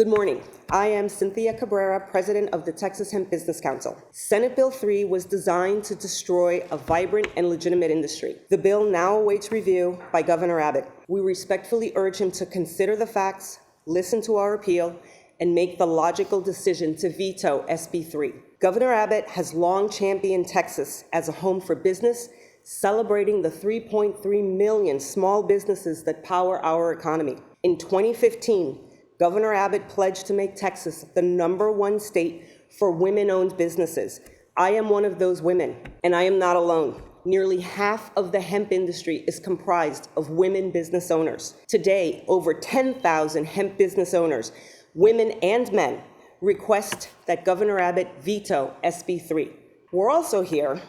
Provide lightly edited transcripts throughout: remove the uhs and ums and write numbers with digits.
Good morning. I am Cynthia Cabrera, President of the Texas Hemp Business Council. Senate Bill 3 was designed to destroy a vibrant and legitimate industry. The bill now awaits review by Governor Abbott. We respectfully urge him to consider the facts, listen to our appeal, and make the logical decision to veto SB3. Governor Abbott has long championed Texas as a home for business, celebrating the 3.3 million small businesses that power our economy. In 2015, Governor Abbott pledged to make Texas the #1 state for women-owned businesses. I am one of those women, and I am not alone. Nearly half of the hemp industry is comprised of women business owners. Today, over 10,000 hemp business owners, women and men, request that Governor Abbott veto SB3. We're also here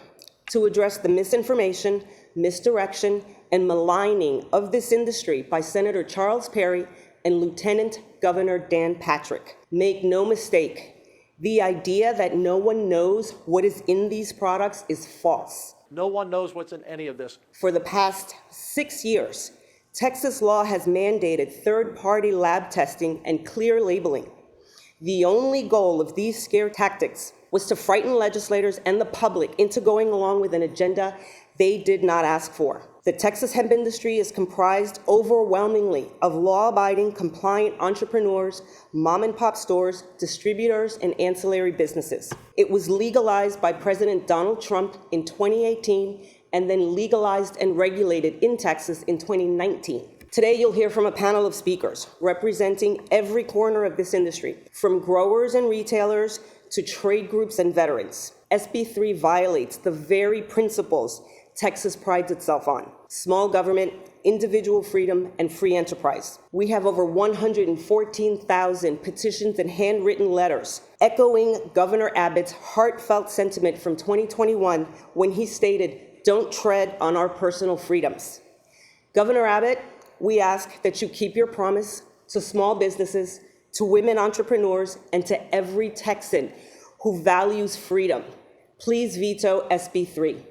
to address the misinformation, misdirection, and maligning of this industry by Senator Charles Perry and Lieutenant Governor Dan Patrick. Make no mistake, the idea that no one knows what is in these products is false. No one knows what's in any of this. For the past 6 years, Texas law has mandated third-party lab testing and clear labeling. The only goal of these scare tactics was to frighten legislators and the public into going along with an agenda they did not ask for. The Texas hemp industry is comprised overwhelmingly of law-abiding, compliant entrepreneurs, mom-and-pop stores, distributors, and ancillary businesses. It was legalized by President Donald Trump in 2018 and then legalized and regulated in Texas in 2019. Today, you'll hear from a panel of speakers representing every corner of this industry, from growers and retailers to trade groups and veterans. SB3 violates the very principles Texas prides itself on: small government, individual freedom, and free enterprise. We have over 114,000 petitions and handwritten letters echoing Governor Abbott's heartfelt sentiment from 2021 when he stated, "Don't tread on our personal freedoms." Governor Abbott, we ask that you keep your promise to small businesses, to women entrepreneurs, and to every Texan who values freedom. Please veto SB3.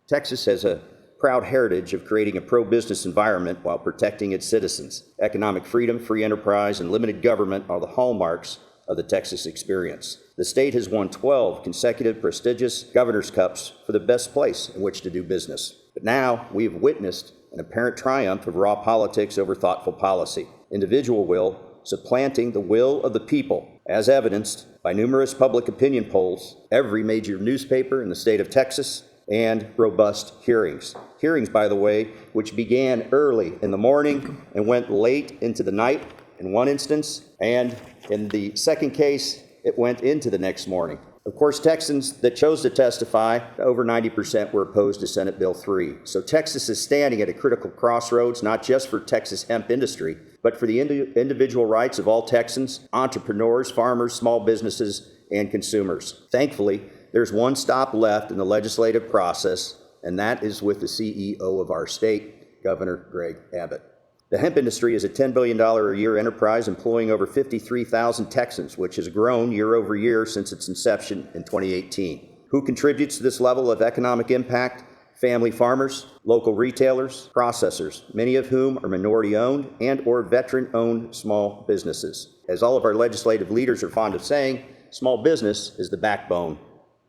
Texas has a proud heritage of creating a pro-business environment while protecting its citizens. Economic freedom, free enterprise, and limited government are the hallmarks of the Texas experience. The state has won 12 consecutive prestigious governor's cups for the best place in which to do business. But now we have witnessed an apparent triumph of raw politics over thoughtful policy. Individual will supplanting the will of the people, as evidenced by numerous public opinion polls, every major newspaper in the state of Texas, and robust hearings. Hearings, by the way, which began early in the morning and went late into the night in one instance, and in the second case, it went into the next morning. Of course, Texans that chose to testify, over 90% were opposed to Senate Bill 3. So Texas is standing at a critical crossroads, not just for Texas hemp industry, but for the individual rights of all Texans, entrepreneurs, farmers, small businesses, and consumers. Thankfully, there's one stop left in the legislative process, and that is with the CEO of our state, Governor Greg Abbott. The hemp industry is a $10 billion a year enterprise employing over 53,000 Texans, which has grown year over year since its inception in 2018. Who contributes to this level of economic impact? Family farmers, local retailers, processors, many of whom are minority-owned and or veteran-owned small businesses. As all of our legislative leaders are fond of saying, small business is the backbone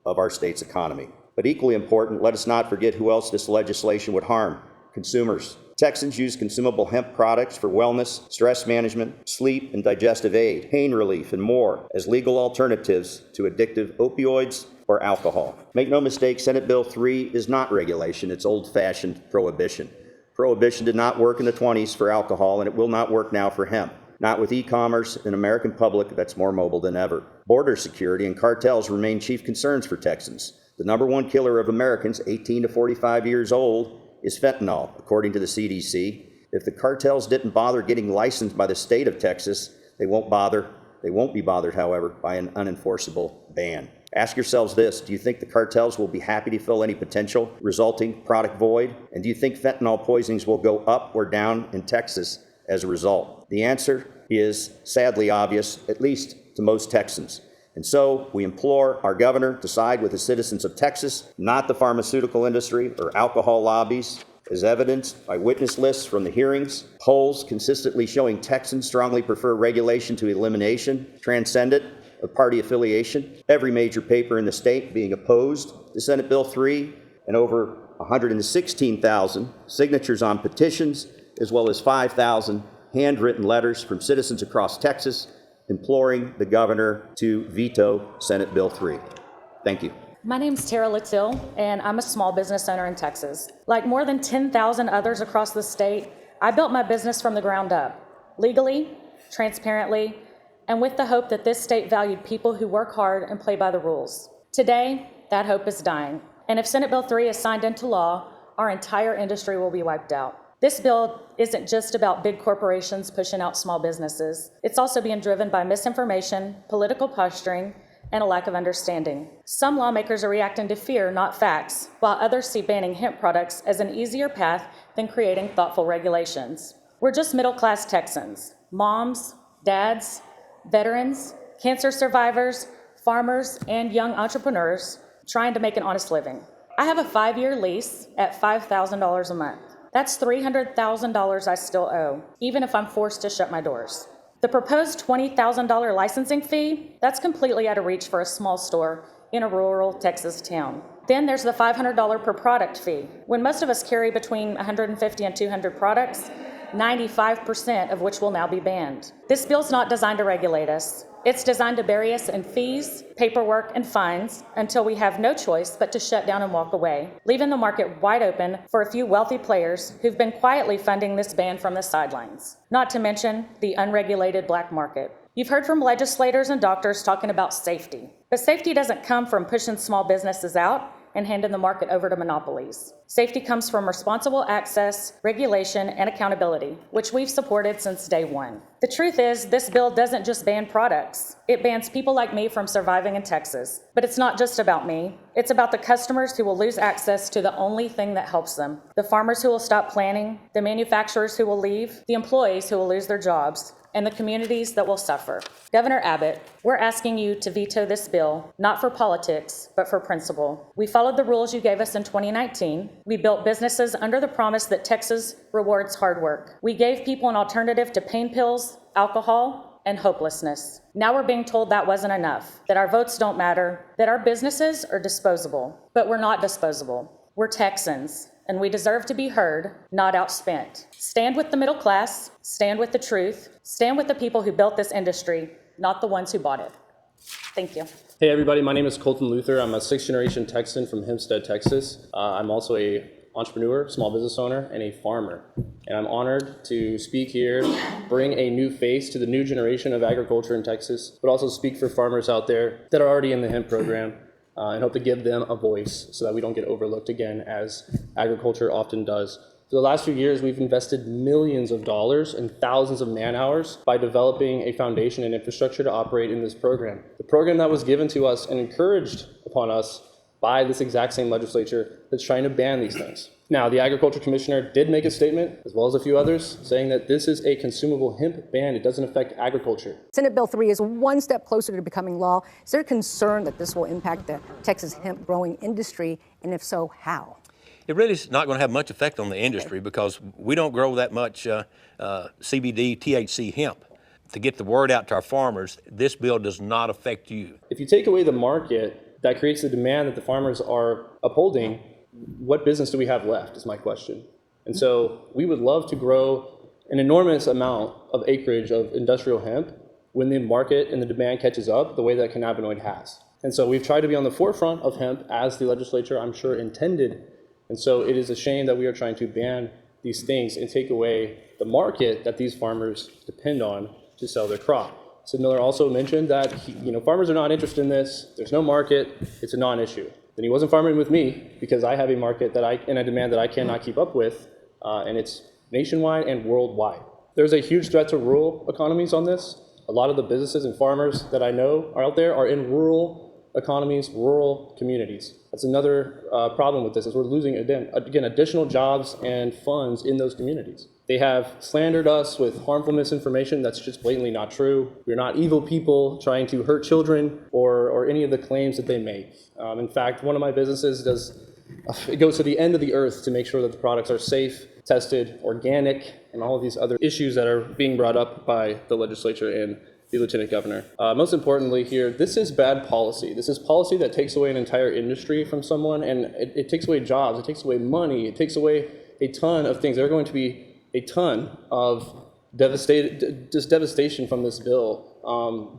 of our state's economy. But equally important, let us not forget who else this legislation would harm: consumers. Texans use consumable hemp products for wellness, stress management, sleep and digestive aid, pain relief, and more as legal alternatives to addictive opioids or alcohol. Make no mistake, Senate Bill 3 is not regulation, it's old-fashioned prohibition. Prohibition did not work in the 20s for alcohol, and it will not work now for hemp. Not with e-commerce, an American public that's more mobile than ever. Border security and cartels remain chief concerns for Texans. The #1 killer of Americans 18 to 45 years old is fentanyl, according to the CDC. If the cartels didn't bother getting licensed by the state of Texas, they won't be bothered, however, by an unenforceable ban. Ask yourselves this: do you think the cartels will be happy to fill any potential resulting product void? And do you think fentanyl poisonings will go up or down in Texas as a result? The answer is sadly obvious, at least to most Texans. And so we implore our governor to side with the citizens of Texas, not the pharmaceutical industry or alcohol lobbies. as evidenced by witness lists from the hearings, polls consistently showing Texans strongly prefer regulation to elimination, transcendent of party affiliation, every major paper in the state being opposed to Senate Bill 3, and over 116,000 signatures on petitions, as well as 5,000 handwritten letters from citizens across Texas imploring the governor to veto Senate Bill 3. Thank you. My name's Tara Latil, and I'm a small business owner in Texas. Like more than 10,000 others across the state, I built my business from the ground up, legally, transparently, and with the hope that this state valued people who work hard and play by the rules. Today, that hope is dying, and if Senate Bill 3 is signed into law, our entire industry will be wiped out. This bill isn't just about big corporations pushing out small businesses. It's also being driven by misinformation, political posturing, and a lack of understanding. Some lawmakers are reacting to fear, not facts, while others see banning hemp products as an easier path than creating thoughtful regulations. We're just middle-class Texans, moms, dads, veterans, cancer survivors, farmers, and young entrepreneurs trying to make an honest living. I have a 5-year lease at $5,000 a month. That's $300,000 I still owe, even if I'm forced to shut my doors. The proposed $20,000 licensing fee, that's completely out of reach for a small store in a rural Texas town. Then there's the $500 per product fee. When most of us carry between 150 and 200 products, 95% of which will now be banned. This bill's not designed to regulate us. It's designed to bury us in fees, paperwork, and fines until we have no choice but to shut down and walk away, leaving the market wide open for a few wealthy players who've been quietly funding this ban from the sidelines, not to mention the unregulated black market. You've heard from legislators and doctors talking about safety, but safety doesn't come from pushing small businesses out and handing the market over to monopolies. Safety comes from responsible access, regulation, and accountability, which we've supported since day one. The truth is, this bill doesn't just ban products. It bans people like me from surviving in Texas. But it's not just about me. It's about the customers who will lose access to the only thing that helps them, the farmers who will stop planting, the manufacturers who will leave, the employees who will lose their jobs, and the communities that will suffer. Governor Abbott, we're asking you to veto this bill, not for politics, but for principle. We followed the rules you gave us in 2019. We built businesses under the promise that Texas rewards hard work. We gave people an alternative to pain pills, alcohol, and hopelessness. Now we're being told that wasn't enough, that our votes don't matter, that our businesses are disposable. But we're not disposable. We're Texans, and we deserve to be heard, not outspent. Stand with the middle class, stand with the truth, stand with the people who built this industry, not the ones who bought it. Thank you. Hey everybody, my name is Colton Luther. I'm a 6th generation Texan from Hempstead, Texas. I'm also a entrepreneur, small business owner, and a farmer. And I'm honored to speak here, bring a new face to the new generation of agriculture in Texas, but also speak for farmers out there that are already in the hemp program and hope to give them a voice so that we don't get overlooked again, as agriculture often does. For the last few years, we've invested millions of dollars and thousands of man-hours by developing a foundation and infrastructure to operate in this program. The program that was given to us and encouraged upon us by this exact same legislature that's trying to ban these things. Now, the Agriculture Commissioner did make a statement, as well as a few others, saying that this is a consumable hemp ban. It doesn't affect agriculture. Senate Bill 3 is one step closer to becoming law. Is there concern that this will impact the Texas hemp growing industry? And if so, how? It really is not going to have much effect on the industry because we don't grow that much CBD, THC hemp. To get the word out to our farmers, this bill does not affect you. If you take away the market that creates the demand that the farmers are upholding, what business do we have left is my question. And so we would love to grow an enormous amount of acreage of industrial hemp when the market and the demand catches up the way that cannabinoid has. And so we've tried to be on the forefront of hemp as the legislature, I'm sure, intended. And so it is a shame that we are trying to ban these things and take away the market that these farmers depend on to sell their crop. Sid Miller also mentioned that farmers are not interested in this. There's no market. It's a non-issue. Then he wasn't farming with me because I have a market and a demand that I cannot keep up with, and it's nationwide and worldwide. There's a huge threat to rural economies on this. A lot of the businesses and farmers that I know are out there are in rural economies, rural communities. That's another problem with this, is we're losing, again, additional jobs and funds in those communities. They have slandered us with harmful misinformation that's just blatantly not true. We're not evil people trying to hurt children or any of the claims that they make. In fact, one of my businesses does it goes to the end of the earth to make sure that the products are safe, tested, organic, and all of these other issues that are being brought up by the legislature and the lieutenant governor. Most importantly here, this is bad policy. This is policy that takes away an entire industry from someone, and it takes away jobs, it takes away money, it takes away a ton of things. There are going to be a ton of devastation from this bill,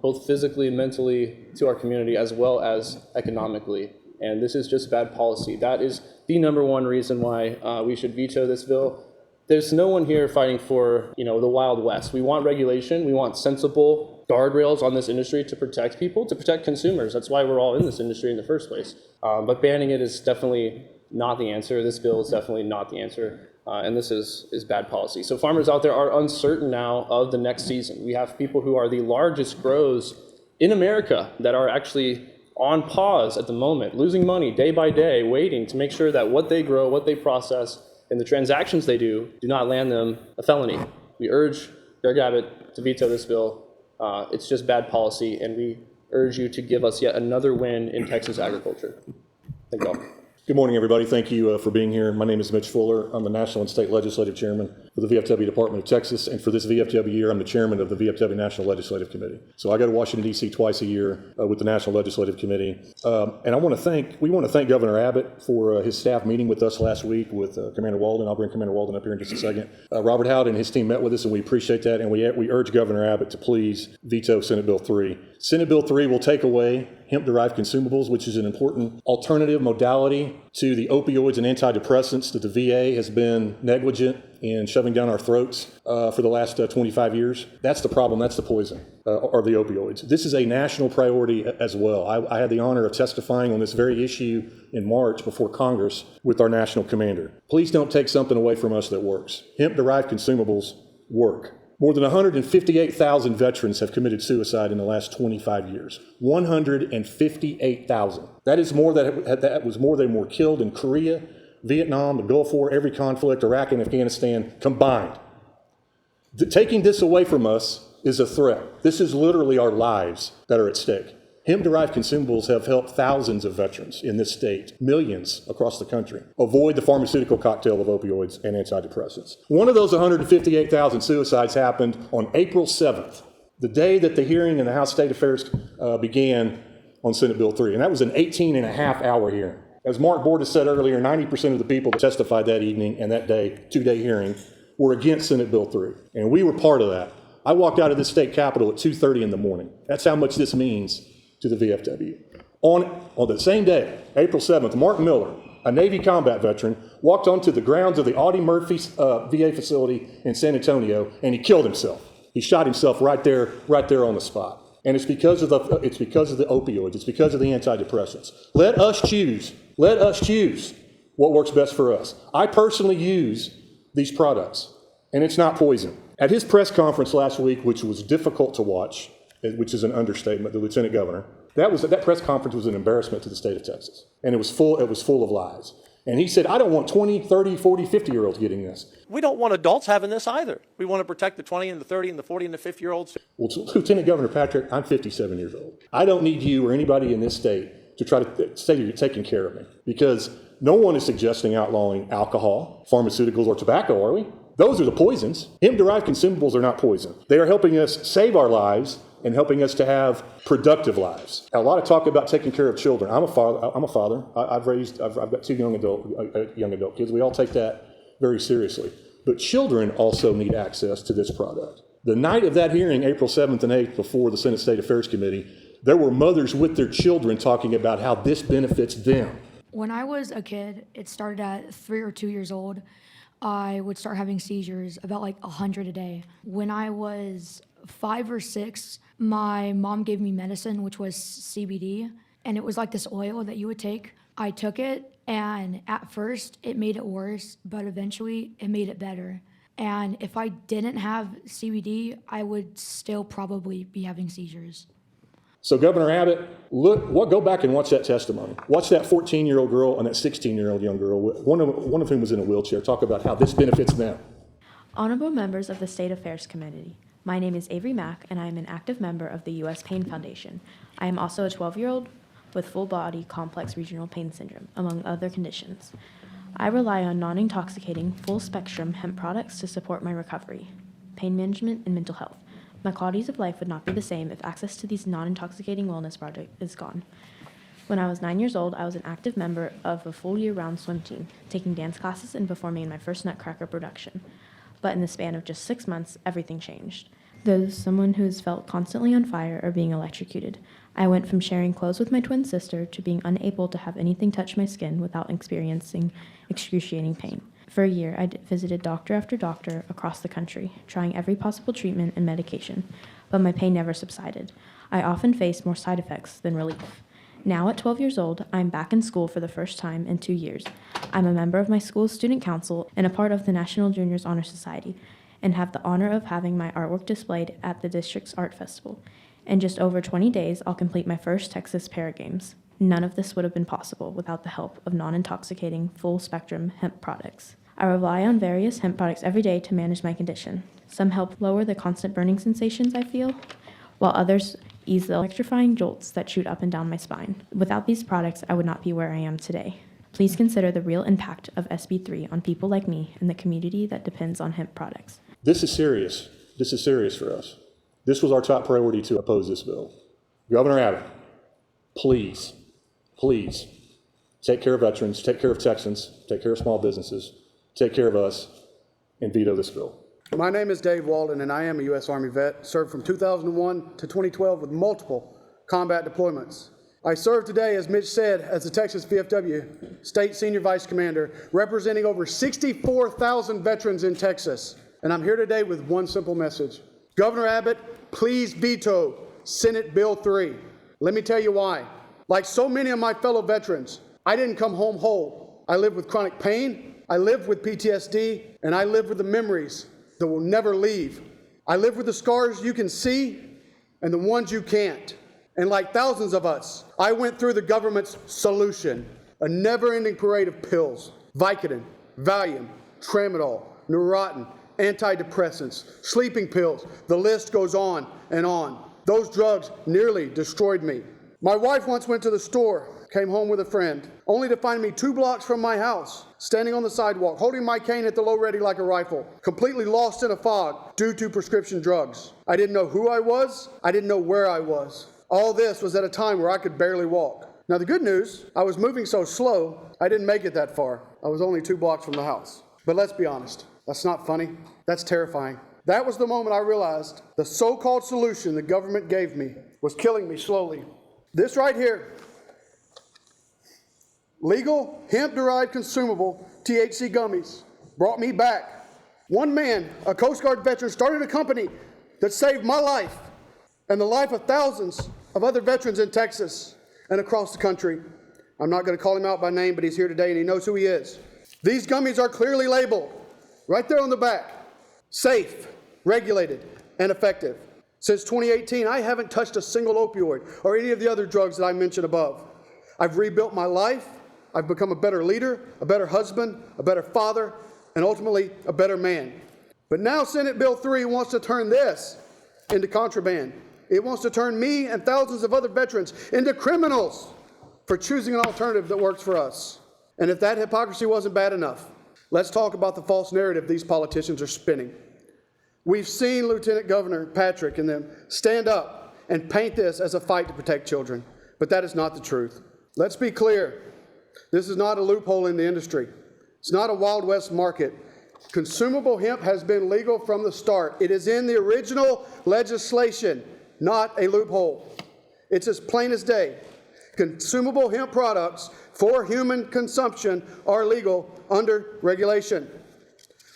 both physically and mentally to our community as well as economically. And this is just bad policy. That is the number one reason why we should veto this bill. There's no one here fighting for, the Wild West. We want regulation. We want sensible guardrails on this industry to protect people, to protect consumers. That's why we're all in this industry in the first place. But banning it is definitely not the answer. This bill is definitely not the answer. And this is bad policy. So farmers out there are uncertain now of the next season. We have people who are the largest grows in America that are actually on pause at the moment, losing money day by day, waiting to make sure that what they grow, what they process, and the transactions they do not land them a felony. We urge Greg Abbott to veto this bill. It's just bad policy, and we urge you to give us yet another win in Texas agriculture. Thank you all. Good morning, everybody. Thank you for being here. My name is Mitch Fuller. I'm the National and State Legislative Chairman for the VFW Department of Texas, and for this VFW year, I'm the Chairman of the VFW National Legislative Committee. So I go to Washington, D.C. twice a year with the National Legislative Committee. And we want to thank Governor Abbott for his staff meeting with us last week with Commander Walden. I'll bring Commander Walden up here in just a second. Robert Howard and his team met with us, and we appreciate that, and we urge Governor Abbott to please veto Senate Bill 3. Senate Bill 3 will take away hemp-derived consumables, which is an important alternative modality to the opioids and antidepressants that the VA has been negligent in shoving down our throats for the last 25 years. That's the problem. That's the poison, are the opioids. This is a national priority as well. I had the honor of testifying on this very issue in March before Congress with our national commander. Please don't take something away from us that works. Hemp-derived consumables work. More than 158,000 veterans have committed suicide in the last 25 years. 158,000. That was more than were killed in Korea, Vietnam, the Gulf War, every conflict, Iraq and Afghanistan combined. Taking this away from us is a threat. This is literally our lives that are at stake. Hemp-derived consumables have helped thousands of veterans in this state, millions across the country, avoid the pharmaceutical cocktail of opioids and antidepressants. One of those 158,000 suicides happened on April 7th, the day that the hearing in the House State Affairs began on Senate Bill 3, and that was an 18-and-a-half-hour hearing. As Mark Bordas said earlier, 90% of the people that testified that evening and that day, two-day hearing, were against Senate Bill 3, and we were part of that. I walked out of this state capitol at 2:30 in the morning. That's how much this means to the VFW. On the same day, April 7th, Mark Miller, a Navy combat veteran, walked onto the grounds of the Audie Murphy VA facility in San Antonio, and he killed himself. He shot himself right there on the spot. And it's because of the opioids. It's because of the antidepressants. Let us choose what works best for us. I personally use these products, and it's not poison. At his press conference last week, which was difficult to watch, which is an understatement, the lieutenant governor, that press conference was an embarrassment to the state of Texas. And it was full of lies. And he said, I don't want 20, 30, 40, 50-year-olds getting this. We don't want adults having this either. We want to protect the 20 and the 30 and the 40 and the 50-year-olds. Well, Lieutenant Governor Patrick, I'm 57 years old. I don't need you or anybody in this state to try to say you're taking care of me, because no one is suggesting outlawing alcohol, pharmaceuticals, or tobacco, are we? Those are the poisons. Hemp-derived consumables are not poison. They are helping us save our lives and helping us to have productive lives. A lot of talk about taking care of children. I'm a father. I've got two young adult kids. We all take that very seriously. But children also need access to this product. The night of that hearing, April 7th and 8th, before the Senate State Affairs Committee, there were mothers with their children talking about how this benefits them. When I was a kid, it started at 3 or 2 years old. I would start having seizures, about like 100 a day. When I was 5 or 6, my mom gave me medicine, which was CBD, and it was like this oil that you would take. I took it, and at first it made it worse, but eventually it made it better. And if I didn't have CBD, I would still probably be having seizures. So Governor Abbott, go back and watch that testimony. Watch that 14-year-old girl and that 16-year-old young girl, one of whom was in a wheelchair, talk about how this benefits them. Honorable members of the State Affairs Committee, my name is Avery Mack, and I am an active member of the U.S. Pain Foundation. I am also a 12-year-old with full-body complex regional pain syndrome, among other conditions. I rely on non-intoxicating, full-spectrum hemp products to support my recovery, pain management, and mental health. My qualities of life would not be the same if access to these non-intoxicating wellness products is gone. When I was 9 years old, I was an active member of a full year-round swim team, taking dance classes and performing in my first Nutcracker production. But in the span of just 6 months, everything changed. Though someone who has felt constantly on fire or being electrocuted, I went from sharing clothes with my twin sister to being unable to have anything touch my skin without experiencing excruciating pain. For a year, I visited doctor after doctor across the country, trying every possible treatment and medication, but my pain never subsided. I often faced more side effects than relief. Now at 12 years old, I'm back in school for the first time in 2 years. I'm a member of my school's student council and a part of the National Juniors Honor Society, and have the honor of having my artwork displayed at the district's art festival. In just over 20 days, I'll complete my first Texas Para Games. None of this would have been possible without the help of non-intoxicating, full-spectrum hemp products. I rely on various hemp products every day to manage my condition. Some help lower the constant burning sensations I feel, while others ease the electrifying jolts that shoot up and down my spine. Without these products, I would not be where I am today. Please consider the real impact of SB3 on people like me and the community that depends on hemp products. This is serious. This is serious for us. This was our top priority to oppose this bill. Governor Abbott, please, please take care of veterans, take care of Texans, take care of small businesses, take care of us, and veto this bill. My name is Dave Walden, and I am a U.S. Army vet, served from 2001 to 2012 with multiple combat deployments. I serve today, as Mitch said, as the Texas VFW State Senior Vice Commander, representing over 64,000 veterans in Texas. And I'm here today with one simple message. Governor Abbott, please veto Senate Bill 3. Let me tell you why. Like so many of my fellow veterans, I didn't come home whole. I live with chronic pain, I live with PTSD, and I live with the memories that will never leave. I live with the scars you can see and the ones you can't. And like thousands of us, I went through the government's solution, a never-ending parade of pills, Vicodin, Valium, Tramadol, Neurontin, antidepressants, sleeping pills. The list goes on and on. Those drugs nearly destroyed me. My wife once went to the store, came home with a friend, only to find me 2 blocks from my house, standing on the sidewalk, holding my cane at the low ready like a rifle, completely lost in a fog due to prescription drugs. I didn't know who I was. I didn't know where I was. All this was at a time where I could barely walk. Now the good news, I was moving so slow, I didn't make it that far. I was only 2 blocks from the house. But let's be honest, that's not funny. That's terrifying. That was the moment I realized the so-called solution the government gave me was killing me slowly. This right here, legal hemp-derived consumable THC gummies, brought me back. One man, a Coast Guard veteran, started a company that saved my life and the life of thousands of other veterans in Texas and across the country. I'm not going to call him out by name, but he's here today and he knows who he is. These gummies are clearly labeled, right there on the back, safe, regulated, and effective. Since 2018, I haven't touched a single opioid or any of the other drugs that I mentioned above. I've rebuilt my life. I've become a better leader, a better husband, a better father, and ultimately a better man. But now Senate Bill 3 wants to turn this into contraband. It wants to turn me and thousands of other veterans into criminals for choosing an alternative that works for us. And if that hypocrisy wasn't bad enough, let's talk about the false narrative these politicians are spinning. We've seen Lieutenant Governor Patrick and them stand up and paint this as a fight to protect children, but that is not the truth. Let's be clear. This is not a loophole in the industry. It's not a Wild West market. Consumable hemp has been legal from the start. It is in the original legislation, not a loophole. It's as plain as day. Consumable hemp products for human consumption are legal under regulation.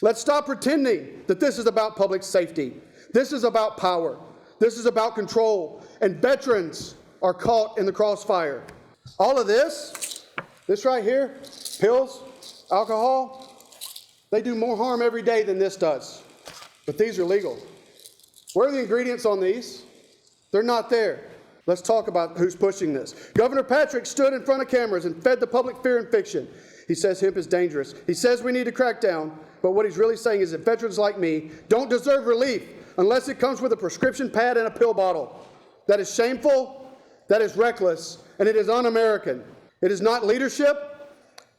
Let's stop pretending that this is about public safety. This is about power. This is about control. And veterans are caught in the crossfire. All of this right here, pills, alcohol, they do more harm every day than this does. But these are legal. Where are the ingredients on these? They're not there. Let's talk about who's pushing this. Governor Patrick stood in front of cameras and fed the public fear and fiction. He says hemp is dangerous. He says we need to crack down. But what he's really saying is that veterans like me don't deserve relief unless it comes with a prescription pad and a pill bottle. That is shameful, that is reckless, and it is un-American. It is not leadership,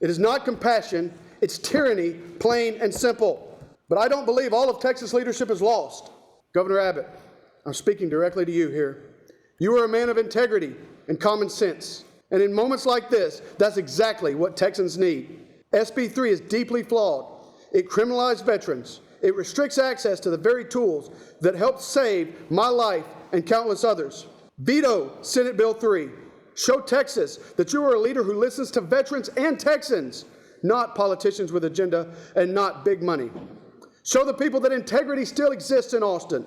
it is not compassion, it's tyranny, plain and simple. But I don't believe all of Texas leadership is lost. Governor Abbott, I'm speaking directly to you here. You are a man of integrity and common sense. And in moments like this, that's exactly what Texans need. SB3 is deeply flawed. It criminalized veterans. It restricts access to the very tools that helped save my life and countless others. Veto Senate Bill 3. Show Texas that you are a leader who listens to veterans and Texans, not politicians with agenda and not big money. Show the people that integrity still exists in Austin.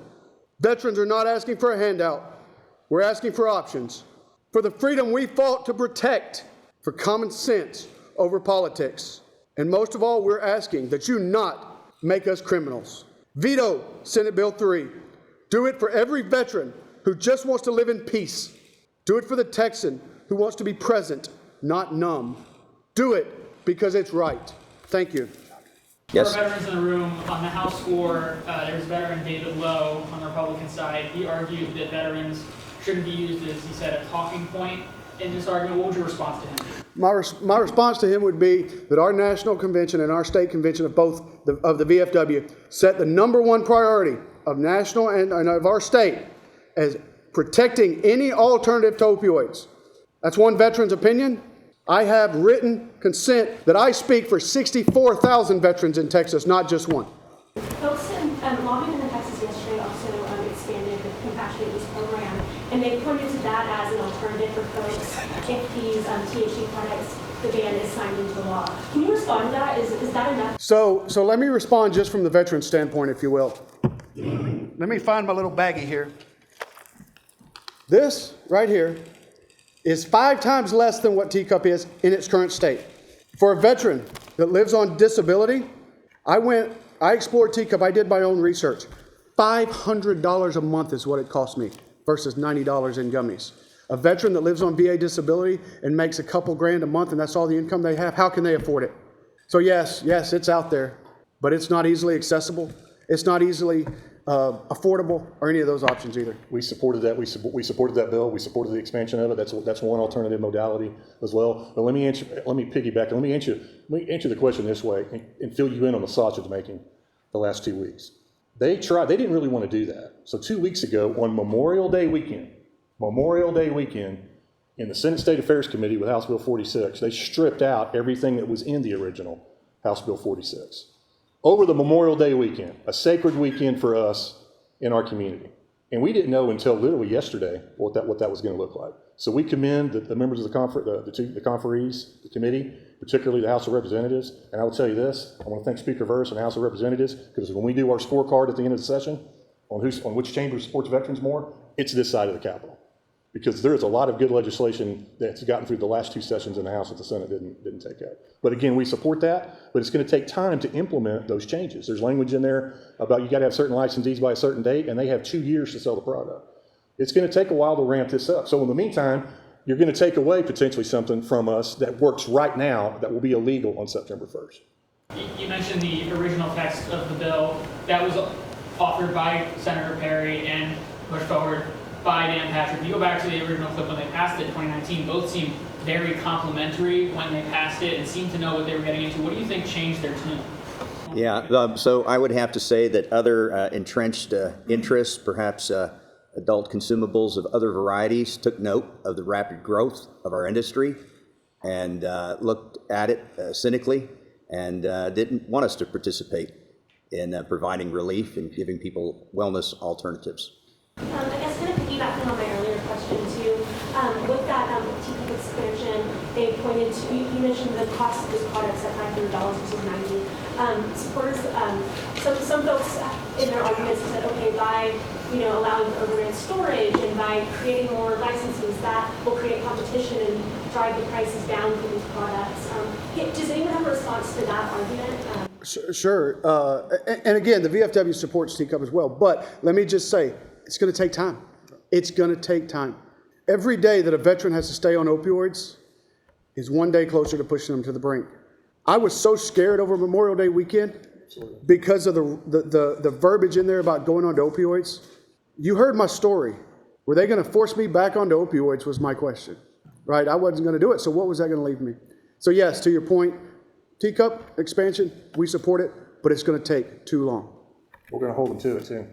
Veterans are not asking for a handout. We're asking for options, for the freedom we fought to protect, for common sense over politics. And most of all, we're asking that you not make us criminals. Veto Senate Bill 3. Do it for every veteran who just wants to live in peace. Do it for the Texan who wants to be present, not numb. Do it because it's right. Thank you. Yes. For veterans in the room, on the House floor, there's veteran David Lowe on the Republican side. He argued that veterans shouldn't be used as, he said, a talking point in this argument. What would your response to him be? My response to him would be that our national convention and our state convention of both of the VFW set the #1 priority of national and of our state as protecting any alternative to opioids. That's one veteran's opinion. I have written consent that I speak for 64,000 veterans in Texas, not just one. Folks lobbying in Texas yesterday also expanded the compassionate use program, and they pointed to that as an alternative for folks if these THC products, the ban is signed into law. Can you respond to that? Is that enough? So let me respond just from the veteran standpoint, if you will. Let me find my little baggie here. This right here is 5 times less than what teacup is in its current state. For a veteran that lives on disability, I explored teacup, I did my own research. $500 a month is what it cost me versus $90 in gummies. A veteran that lives on VA disability and makes a couple grand a month and that's all the income they have, how can they afford it? So yes, it's out there, but it's not easily accessible. It's not easily affordable or any of those options either. We supported that. We supported that bill. We supported the expansion of it. That's one alternative modality as well. But let me piggyback. Let me answer the question this way and fill you in on the sausage making the last 2 weeks. They didn't really want to do that. So 2 weeks ago on Memorial Day weekend, in the Senate State Affairs Committee with House Bill 46, they stripped out everything that was in the original House Bill 46. Over the Memorial Day weekend, a sacred weekend for us in our community. And we didn't know until literally yesterday what that was going to look like. So we commend the members of the conferees, the committee, particularly the House of Representatives. And I will tell you this, I want to thank Speaker Verse and the House of Representatives, because when we do our scorecard at the end of the session on which chamber supports veterans more, it's this side of the Capitol. Because there is a lot of good legislation that's gotten through the last 2 sessions in the House that the Senate didn't take out. But again, we support that, but it's going to take time to implement those changes. There's language in there about you got to have certain licensees by a certain date, and they have 2 years to sell the product. It's going to take a while to ramp this up. So in the meantime, you're going to take away potentially something from us that works right now that will be illegal on September 1st. You mentioned the original text of the bill that was authored by Senator Perry and pushed forward by Dan Patrick. If you go back to the original clip when they passed it in 2019, both seemed very complimentary when they passed it and seemed to know what they were getting into. What do you think changed their tune? Yeah, so I would have to say that other entrenched interests, perhaps adult consumables of other varieties, took note of the rapid growth of our industry and looked at it cynically and didn't want us to participate in providing relief and giving people wellness alternatives. I guess kind of piggybacking on my earlier question too, with that teacup expansion, they pointed to, you mentioned the cost of these products at $500 versus $90. Supporters, some folks in their arguments said, okay, by allowing for overnight storage and by creating more licenses, that will create competition and drive the prices down for these products. Does anyone have a response to that argument? Sure. And again, the VFW supports teacup as well. But let me just say, it's going to take time. It's going to take time. Every day that a veteran has to stay on opioids is one day closer to pushing them to the brink. I was so scared over Memorial Day weekend because of the verbiage in there about going on to opioids. You heard my story. Were they going to force me back onto opioids was my question. right? I wasn't going to do it, so what was that going to leave me? So yes, to your point, teacup expansion, we support it, but it's going to take too long. We're going to hold them to it, too.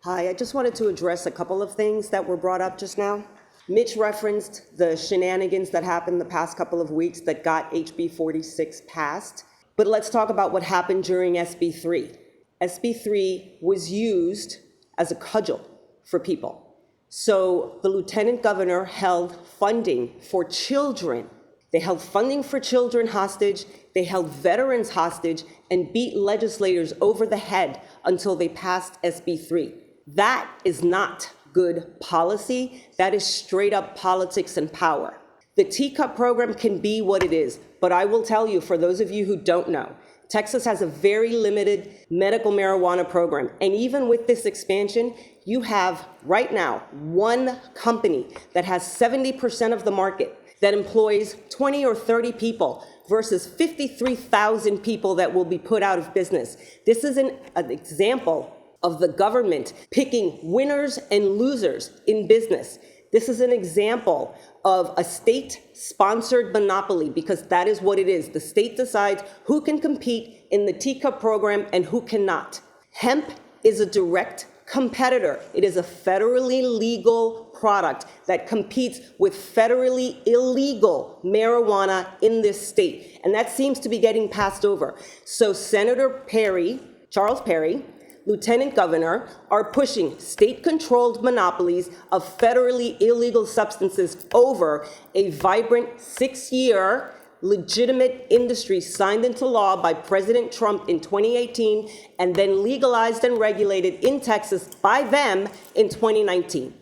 Hi, I just wanted to address a couple of things that were brought up just now. Mitch referenced the shenanigans that happened the past couple of weeks that got HB 46 passed. But let's talk about what happened during SB3. SB3 was used as a cudgel for people. So the lieutenant governor held funding for children. They held funding for children hostage, they held veterans hostage, and beat legislators over the head until they passed SB3. That is not good policy. That is straight up politics and power. The teacup program can be what it is, but I will tell you, for those of you who don't know, Texas has a very limited medical marijuana program. And even with this expansion, you have right now one company that has 70% of the market that employs 20 or 30 people versus 53,000 people that will be put out of business. This is an example of the government picking winners and losers in business. This is an example of a state-sponsored monopoly, because that is what it is. The state decides who can compete in the teacup program and who cannot. Hemp is a direct competitor. It is a federally legal product that competes with federally illegal marijuana in this state. And that seems to be getting passed over. So Senator Perry, Charles Perry, Lieutenant Governor, are pushing state-controlled monopolies of federally illegal substances over a vibrant 6-year legitimate industry signed into law by President Trump in 2018 and then legalized and regulated in Texas by them in 2019.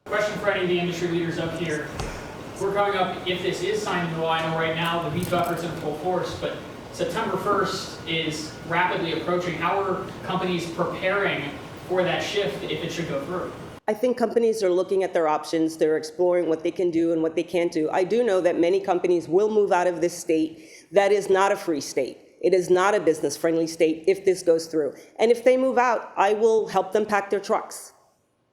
Question for any of the industry leaders up here. We're coming up, if this is signed into law, I know right now the veto effort's in full force, but September 1st is rapidly approaching. How are companies preparing for that shift if it should go through? I think companies are looking at their options. They're exploring what they can do and what they can't do. I do know that many companies will move out of this state. That is not a free state. It is not a business-friendly state if this goes through. And if they move out, I will help them pack their trucks.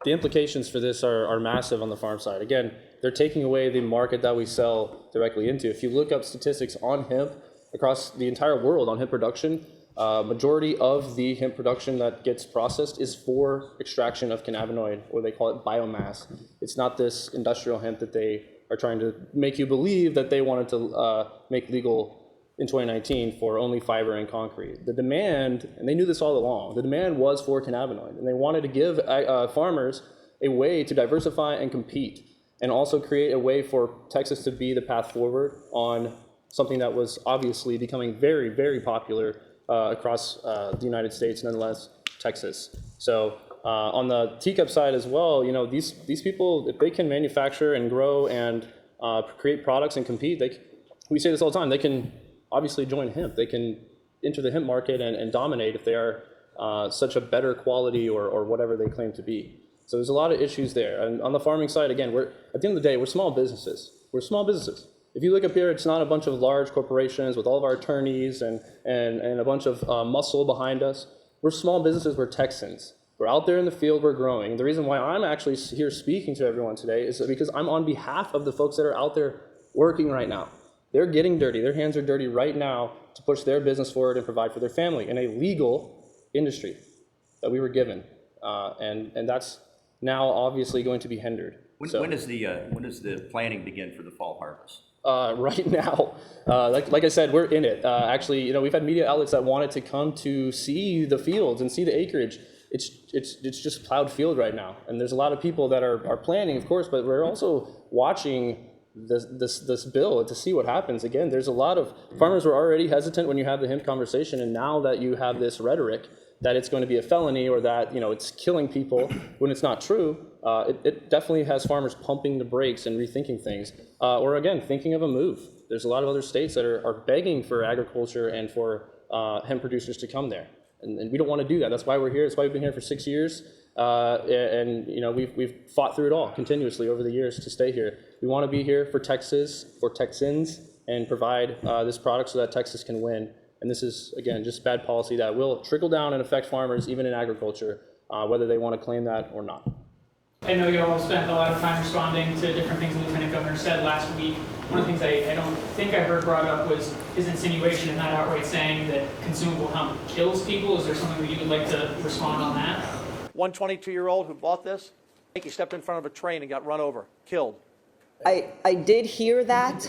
The implications for this are massive on the farm side. Again, they're taking away the market that we sell directly into. If you look up statistics on hemp across the entire world on hemp production, majority of the hemp production that gets processed is for extraction of cannabinoid, or they call it biomass. It's not this industrial hemp that they are trying to make you believe that they wanted to make legal in 2019 for only fiber and concrete. The demand, and they knew this all along, the demand was for cannabinoid, and they wanted to give farmers a way to diversify and compete, and also create a way for Texas to be the path forward on something that was obviously becoming very, very popular across the United States, nonetheless, Texas. So on the teacup side as well, you know, these people, if they can manufacture and grow and create products and compete, we say this all the time, they can obviously join hemp. They can enter the hemp market and dominate if they are such a better quality or whatever they claim to be. So there's a lot of issues there. And on the farming side, again, at the end of the day, we're small businesses. We're small businesses. If you look up here, it's not a bunch of large corporations with all of our attorneys and a bunch of muscle behind us. We're small businesses, we're Texans. We're out there in the field, we're growing. The reason why I'm actually here speaking to everyone today is because I'm on behalf of the folks that are out there working right now. They're getting dirty, their hands are dirty right now to push their business forward and provide for their family in a legal industry that we were given. And that's now obviously going to be hindered. When does the planning begin for the fall harvest? Right now, like I said, we're in it. Actually, you know, we've had media outlets that wanted to come to see the fields and see the acreage. It's just plowed field right now, and there's a lot of people that are planning, of course, but we're also watching this bill to see what happens. Again, there's a lot of farmers were already hesitant when you have the hemp conversation, and now that you have this rhetoric that it's going to be a felony or that, you know, it's killing people when it's not true, it definitely has farmers pumping the brakes and rethinking things, or again, thinking of a move. There's a lot of other states that are begging for agriculture and for hemp producers to come there, and we don't want to do that. That's why we're here. That's why we've been here for 6 years, and you know, we've fought through it all continuously over the years to stay here. We want to be here for Texas, for Texans, and provide this product so that Texas can win. And this is, again, just bad policy that will trickle down and affect farmers, even in agriculture, whether they want to claim that or not. I know you all spent a lot of time responding to different things the Lieutenant Governor said last week. One of the things I don't think I heard brought up was his insinuation and not outright saying that consumable hemp kills people. Is there something that you would like to respond on that? One 22-year-old who bought this, I think he stepped in front of a train and got run over, killed. I did hear that,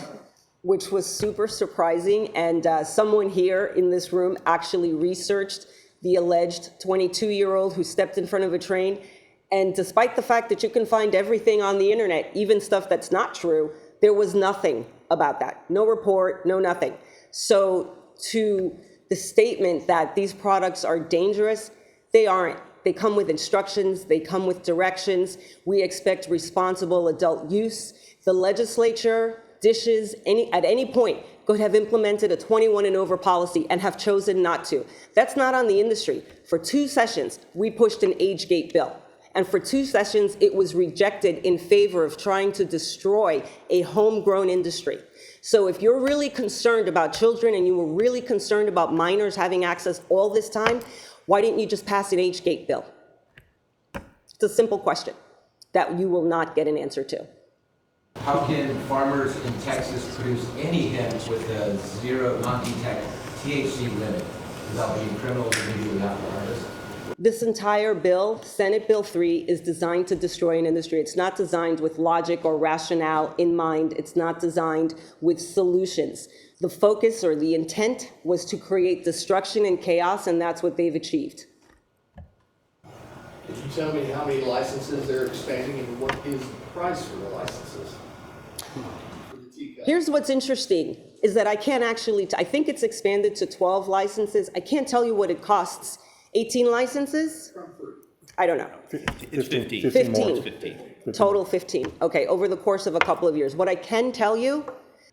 which was super surprising, and someone here in this room actually researched the alleged 22-year-old who stepped in front of a train. And despite the fact that you can find everything on the internet, even stuff that's not true, there was nothing about that. No report, no nothing. So to the statement that these products are dangerous, they aren't. They come with instructions, they come with directions. We expect responsible adult use. The legislature dishes at any point could have implemented a 21 and over policy and have chosen not to. That's not on the industry. For 2 sessions, we pushed an age gate bill. And for 2 sessions, it was rejected in favor of trying to destroy a homegrown industry. So if you're really concerned about children and you were really concerned about minors having access all this time, why didn't you just pass an age gate bill? It's a simple question that you will not get an answer to. How can farmers in Texas produce any hemp with a zero non-detect THC limit without being criminals immediately after harvest? This entire bill, Senate Bill 3, is designed to destroy an industry. It's not designed with logic or rationale in mind. It's not designed with solutions. The focus or the intent was to create destruction and chaos, and that's what they've achieved. Could you tell me how many licenses they're expanding and what is the price for the licenses? Here's what's interesting, is that I can't actually, I think it's expanded to 12 licenses. I can't tell you what it costs. 18 licenses? I don't know. It's 15. 15. Total 15. Okay, over the course of a couple of years. What I can tell you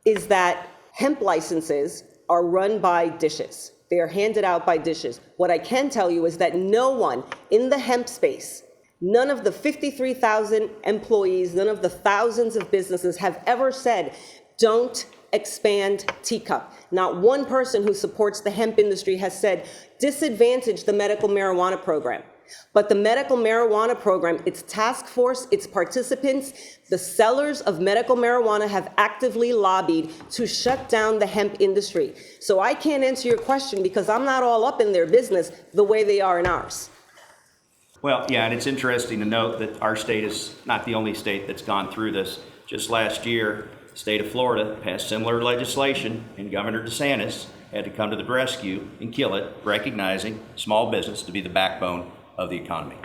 is that hemp licenses are run by dishes. They are handed out by dishes. What I can tell you is that no one in the hemp space, none of the 53,000 employees, none of the thousands of businesses have ever said, don't expand teacup. Not one person who supports the hemp industry has said, disadvantage the medical marijuana program. But the medical marijuana program, its task force, its participants, the sellers of medical marijuana have actively lobbied to shut down the hemp industry. So I can't answer your question because I'm not all up in their business the way they are in ours. Well, yeah, and it's interesting to note that our state is not the only state that's gone through this. Just last year, the state of Florida passed similar legislation, and Governor DeSantis had to come to the rescue and kill it, recognizing small business to be the backbone of the economy.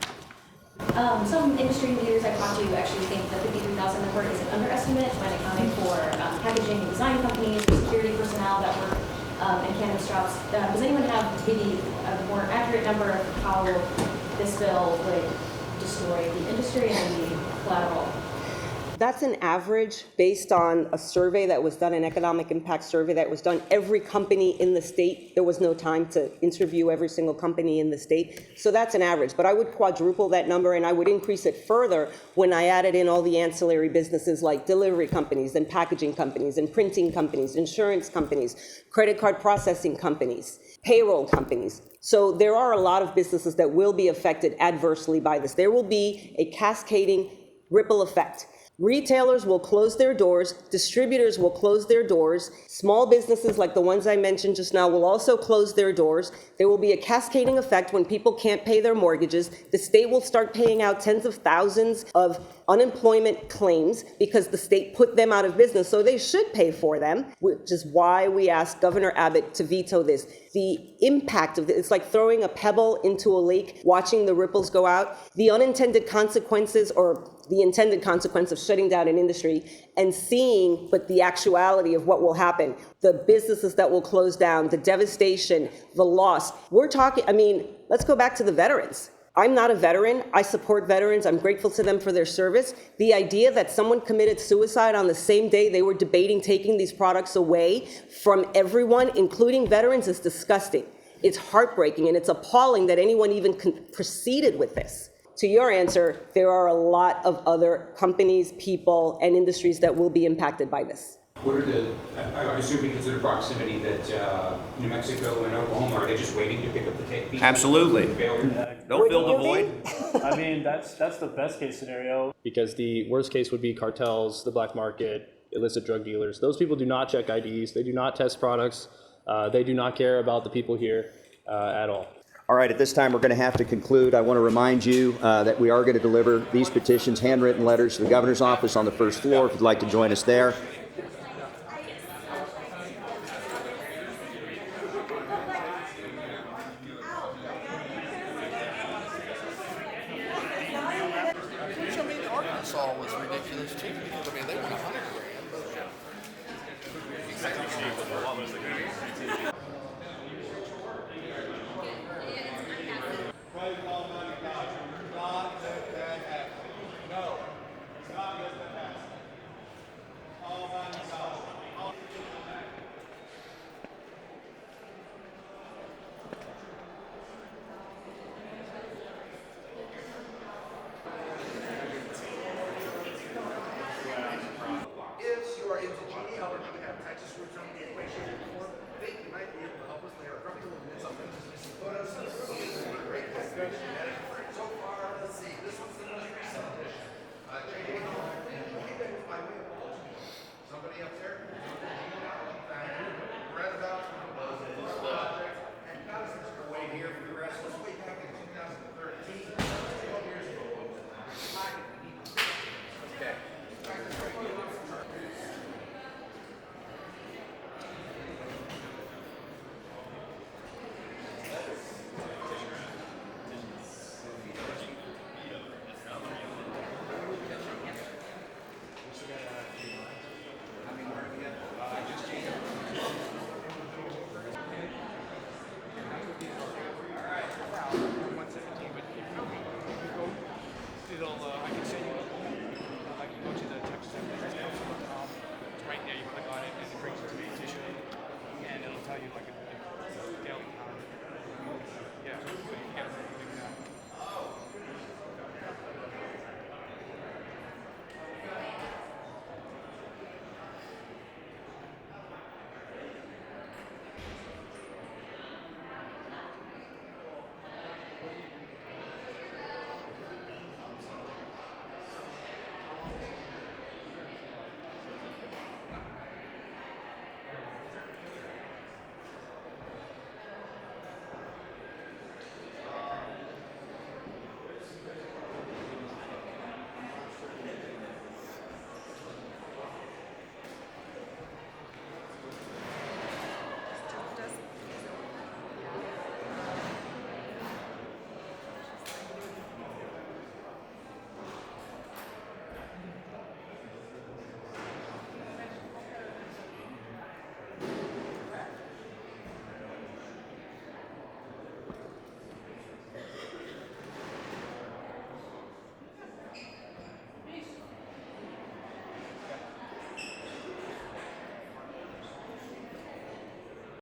Some industry leaders I talked to actually think the 53,000 number is an underestimate when accounting for packaging and design companies, security personnel that work in cannabis shops. Does anyone have maybe a more accurate number of how this bill would destroy the industry and the collateral? That's an average based on a survey that was done, an economic impact survey that was done. Every company in the state, there was no time to interview every single company in the state. So that's an average, but I would quadruple that number and I would increase it further when I added in all the ancillary businesses like delivery companies and packaging companies and printing companies, insurance companies, credit card processing companies, payroll companies. So there are a lot of businesses that will be affected adversely by this. There will be a cascading ripple effect. Retailers will close their doors, distributors will close their doors, small businesses like the ones I mentioned just now will also close their doors. There will be a cascading effect when people can't pay their mortgages. The state will start paying out tens of thousands of unemployment claims because the state put them out of business, so they should pay for them, which is why we asked Governor Abbott to veto this. The impact of it, it's like throwing a pebble into a lake, watching the ripples go out. The unintended consequences or the intended consequence of shutting down an industry and seeing, but the actuality of what will happen, the businesses that will close down, the devastation, the loss. We're talking, I mean, let's go back to the veterans. I'm not a veteran. I support veterans. I'm grateful to them for their service. The idea that someone committed suicide on the same day they were debating taking these products away from everyone, including veterans, is disgusting. It's heartbreaking and it's appalling that anyone even proceeded with this. To your answer, there are a lot of other companies, people, and industries that will be impacted by this. What are I assume because of the proximity that New Mexico and Oklahoma, are they just waiting to pick up the take? Absolutely. Don't fill the void. I mean, that's the best case scenario. Because the worst case would be cartels, the black market, illicit drug dealers. Those people do not check IDs. They do not test products. They do not care about the people here at all. All right, at this time, we're going to have to conclude. I want to remind you that we are going to deliver these petitions, handwritten letters, to the governor's office on the first floor if you'd like to join us there. Which, I mean, Arkansas was ridiculous too, because, I mean, they won $100,000, but.